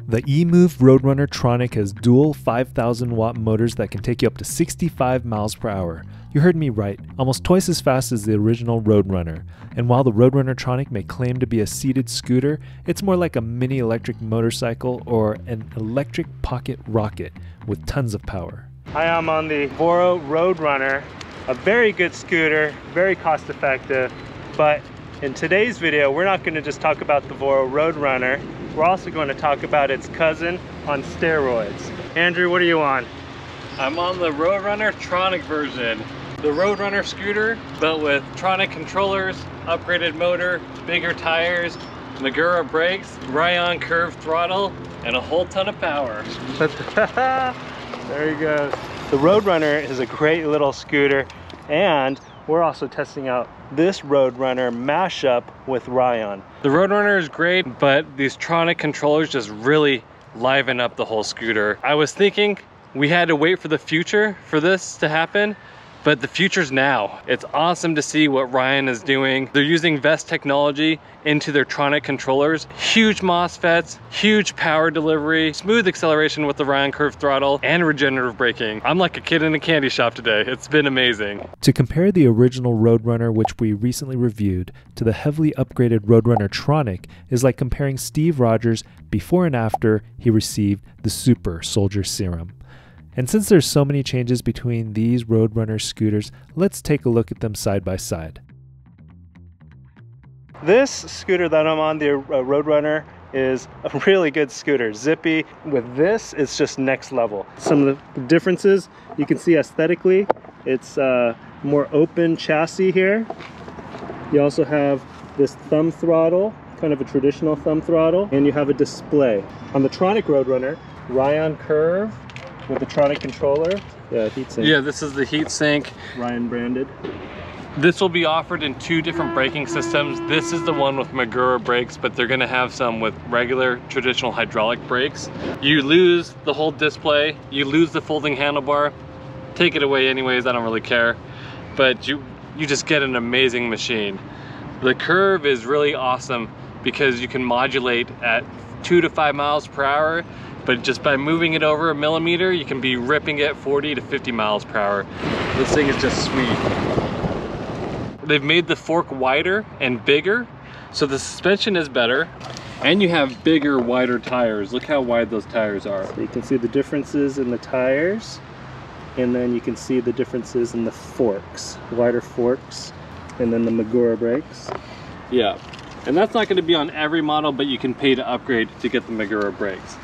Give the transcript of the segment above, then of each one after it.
The EMOVE RoadRunner Tronic has dual 5,000 watt motors that can take you up to 65 miles per hour. You heard me right, almost twice as fast as the original RoadRunner. And while the RoadRunner Tronic may claim to be a seated scooter, it's more like a mini electric motorcycle or an electric pocket rocket with tons of power. Hi, I'm on the Voro RoadRunner, a very good scooter, very cost effective, but in today's video, we're not going to just talk about the Voro RoadRunner. We're also going to talk about its cousin on steroids. Andrew, what are you on? I'm on the RoadRunner Tronic version. The RoadRunner scooter, but with Tronic controllers, upgraded motor, bigger tires, Magura brakes, Rion Curve throttle, and a whole ton of power. There he goes. The RoadRunner is a great little scooter, and we're also testing out this RoadRunner mashup with Rion. The RoadRunner is great, but these Tronic controllers just really liven up the whole scooter. I was thinking we had to wait for the future for this to happen, but the future's now. It's awesome to see what Rion is doing. They're using VEST technology into their Tronic controllers. Huge MOSFETs, huge power delivery, smooth acceleration with the Rion Curve throttle, and regenerative braking. I'm like a kid in a candy shop today. It's been amazing. To compare the original RoadRunner, which we recently reviewed, to the heavily upgraded RoadRunner Tronic is like comparing Steve Rogers before and after he received the Super Soldier Serum. And since there's so many changes between these RoadRunner scooters, let's take a look at them side by side. This scooter that I'm on, the RoadRunner, is a really good scooter. Zippy. With this, it's just next level. Some of the differences you can see aesthetically, it's a more open chassis here. You also have this thumb throttle, kind of a traditional thumb throttle, and you have a display. On the Tronic RoadRunner, Rion Curve, with the Tronic controller. Yeah, heatsink. Yeah, this is the heatsink. Rion branded. This will be offered in 2 different braking systems. This is the one with Magura brakes, but they're gonna have some with regular traditional hydraulic brakes. You lose the whole display, you lose the folding handlebar. Take it away anyways, I don't really care. But you just get an amazing machine. The Curve is really awesome because you can modulate at 2 to 5 miles per hour. But just by moving it over a millimeter, you can be ripping it 40 to 50 miles per hour. This thing is just sweet. They've made the fork wider and bigger, so the suspension is better, and you have bigger, wider tires. Look how wide those tires are. So you can see the differences in the tires, and then you can see the differences in the forks. Wider forks, and then the Magura brakes. Yeah, and that's not gonna be on every model, but you can pay to upgrade to get the Magura brakes.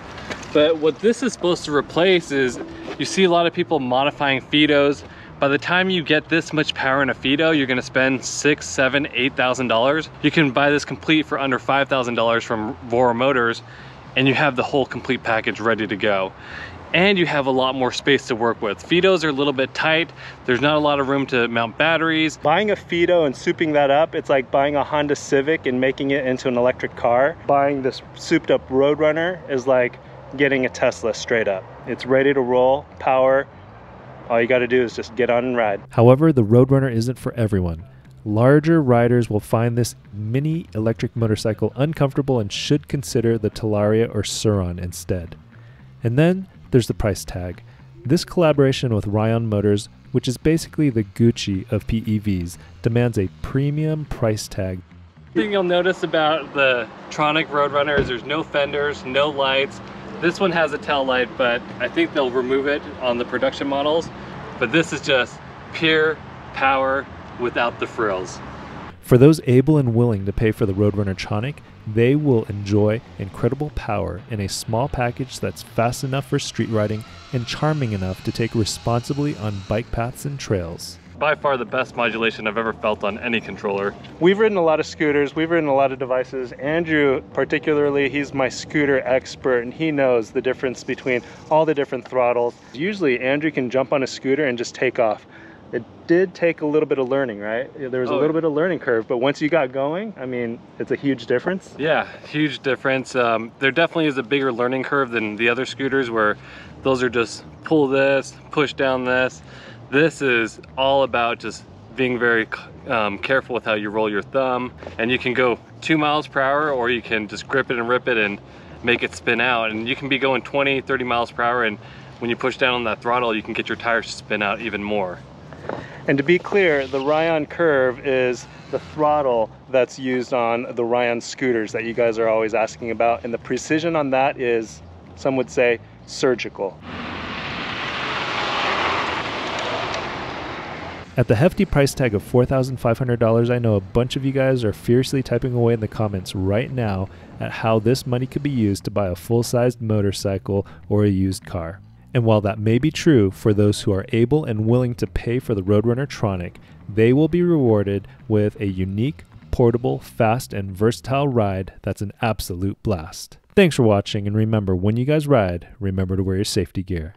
But what this is supposed to replace is, you see a lot of people modifying Fiidos. By the time you get this much power in a Fiido, you're gonna spend $6,000, $7,000, $8,000. You can buy this complete for under $5,000 from Voro Motors, and you have the whole complete package ready to go. And you have a lot more space to work with. Fiidos are a little bit tight. There's not a lot of room to mount batteries. Buying a Fiido and souping that up, it's like buying a Honda Civic and making it into an electric car. Buying this souped up RoadRunner is like getting a Tesla straight up. It's ready to roll, power. All you got to do is just get on and ride. However, the RoadRunner isn't for everyone. Larger riders will find this mini electric motorcycle uncomfortable and should consider the Talaria or Suron instead. And then there's the price tag. This collaboration with Rion Motors, which is basically the Gucci of PEVs, demands a premium price tag. The thing you'll notice about the Tronic RoadRunner is there's no fenders, no lights. This one has a tail light, but I think they'll remove it on the production models. But this is just pure power without the frills. For those able and willing to pay for the RoadRunner Tronic, they will enjoy incredible power in a small package that's fast enough for street riding and charming enough to take responsibly on bike paths and trails. By far the best modulation I've ever felt on any controller. We've ridden a lot of scooters, we've ridden a lot of devices. Andrew, particularly, he's my scooter expert, and he knows the difference between all the different throttles. Usually, Andrew can jump on a scooter and just take off. It did take a little bit of learning, right? There was a little bit of learning curve, but once you got going, I mean, it's a huge difference. Yeah, huge difference. There definitely is a bigger learning curve than the other scooters where those are just pull this, push down this. This is all about just being very careful with how you roll your thumb, and you can go 2 miles per hour, or you can just grip it and rip it and make it spin out. And you can be going 20, 30 miles per hour, and when you push down on that throttle, you can get your tires to spin out even more. And to be clear, the Rion Curve is the throttle that's used on the Rion scooters that you guys are always asking about. And the precision on that is, some would say, surgical. At the hefty price tag of $4,500, I know a bunch of you guys are fiercely typing away in the comments right now at how this money could be used to buy a full-sized motorcycle or a used car. And while that may be true for those who are able and willing to pay for the RoadRunner Tronic, they will be rewarded with a unique, portable, fast, and versatile ride that's an absolute blast. Thanks for watching, and remember, when you guys ride, remember to wear your safety gear.